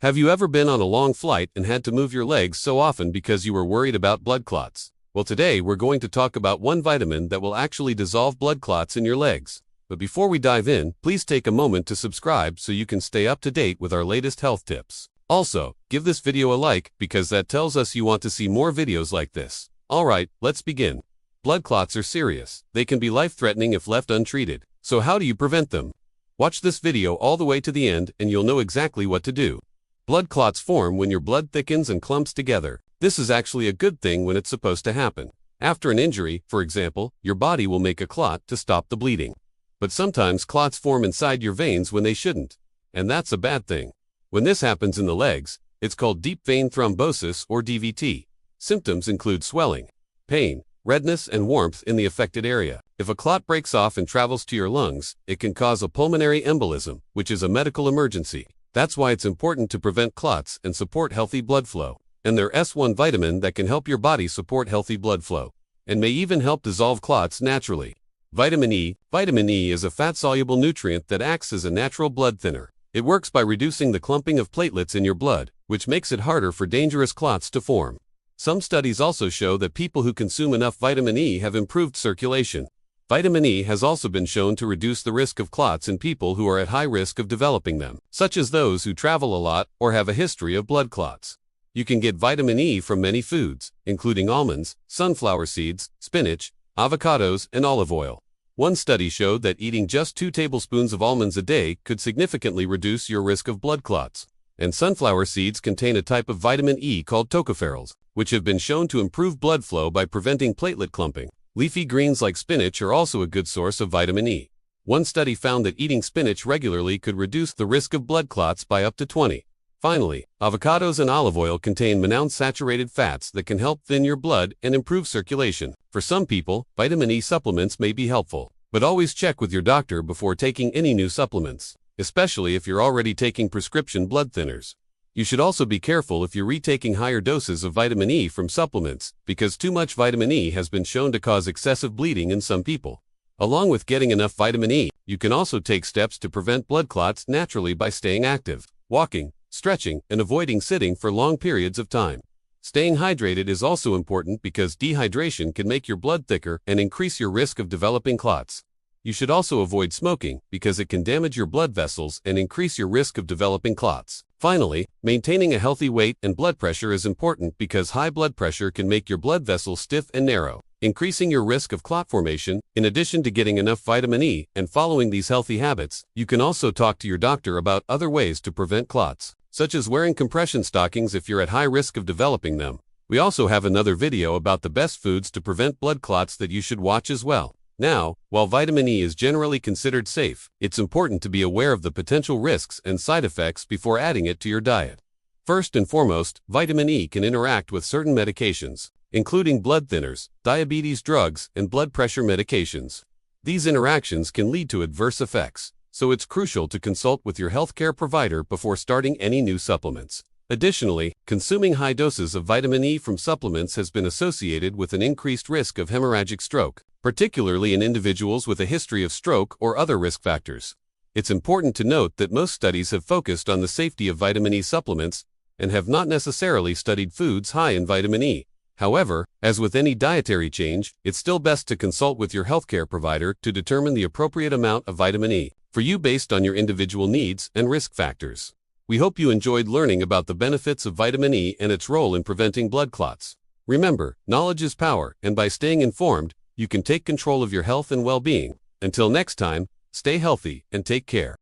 Have you ever been on a long flight and had to move your legs so often because you were worried about blood clots? Well, today we're going to talk about one vitamin that will actually dissolve blood clots in your legs. But before we dive in, please take a moment to subscribe so you can stay up to date with our latest health tips. Also, give this video a like because that tells us you want to see more videos like this. Alright, let's begin. Blood clots are serious. They can be life-threatening if left untreated. So how do you prevent them? Watch this video all the way to the end and you'll know exactly what to do. Blood clots form when your blood thickens and clumps together. This is actually a good thing when it's supposed to happen. After an injury, for example, your body will make a clot to stop the bleeding. But sometimes clots form inside your veins when they shouldn't. And that's a bad thing. When this happens in the legs, it's called deep vein thrombosis or DVT. Symptoms include swelling, pain, redness, and warmth in the affected area. If a clot breaks off and travels to your lungs, it can cause a pulmonary embolism, which is a medical emergency. That's why it's important to prevent clots and support healthy blood flow. And there's one vitamin that can help your body support healthy blood flow, and may even help dissolve clots naturally. Vitamin E. Vitamin E is a fat-soluble nutrient that acts as a natural blood thinner. It works by reducing the clumping of platelets in your blood, which makes it harder for dangerous clots to form. Some studies also show that people who consume enough vitamin E have improved circulation. Vitamin E has also been shown to reduce the risk of clots in people who are at high risk of developing them, such as those who travel a lot or have a history of blood clots. You can get vitamin E from many foods, including almonds, sunflower seeds, spinach, avocados, and olive oil. One study showed that eating just 2 tablespoons of almonds a day could significantly reduce your risk of blood clots. And sunflower seeds contain a type of vitamin E called tocopherols, which have been shown to improve blood flow by preventing platelet clumping. Leafy greens like spinach are also a good source of vitamin E. One study found that eating spinach regularly could reduce the risk of blood clots by up to 20. Finally, avocados and olive oil contain monounsaturated fats that can help thin your blood and improve circulation. For some people, vitamin E supplements may be helpful, but always check with your doctor before taking any new supplements, especially if you're already taking prescription blood thinners. You should also be careful if you're retaking higher doses of vitamin E from supplements, because too much vitamin E has been shown to cause excessive bleeding in some people. Along with getting enough vitamin E, you can also take steps to prevent blood clots naturally by staying active, walking, stretching, and avoiding sitting for long periods of time. Staying hydrated is also important because dehydration can make your blood thicker and increase your risk of developing clots. You should also avoid smoking because it can damage your blood vessels and increase your risk of developing clots. Finally, maintaining a healthy weight and blood pressure is important because high blood pressure can make your blood vessels stiff and narrow, increasing your risk of clot formation. In addition to getting enough vitamin E and following these healthy habits, you can also talk to your doctor about other ways to prevent clots, such as wearing compression stockings if you're at high risk of developing them. We also have another video about the best foods to prevent blood clots that you should watch as well. Now, while vitamin E is generally considered safe, it's important to be aware of the potential risks and side effects before adding it to your diet. First and foremost, vitamin E can interact with certain medications, including blood thinners, diabetes drugs, and blood pressure medications. These interactions can lead to adverse effects, so it's crucial to consult with your healthcare provider before starting any new supplements. Additionally, consuming high doses of vitamin E from supplements has been associated with an increased risk of hemorrhagic stroke, particularly in individuals with a history of stroke or other risk factors. It's important to note that most studies have focused on the safety of vitamin E supplements and have not necessarily studied foods high in vitamin E. However, as with any dietary change, it's still best to consult with your healthcare provider to determine the appropriate amount of vitamin E for you based on your individual needs and risk factors. We hope you enjoyed learning about the benefits of vitamin E and its role in preventing blood clots. Remember, knowledge is power, and by staying informed, you can take control of your health and well-being. Until next time, stay healthy and take care.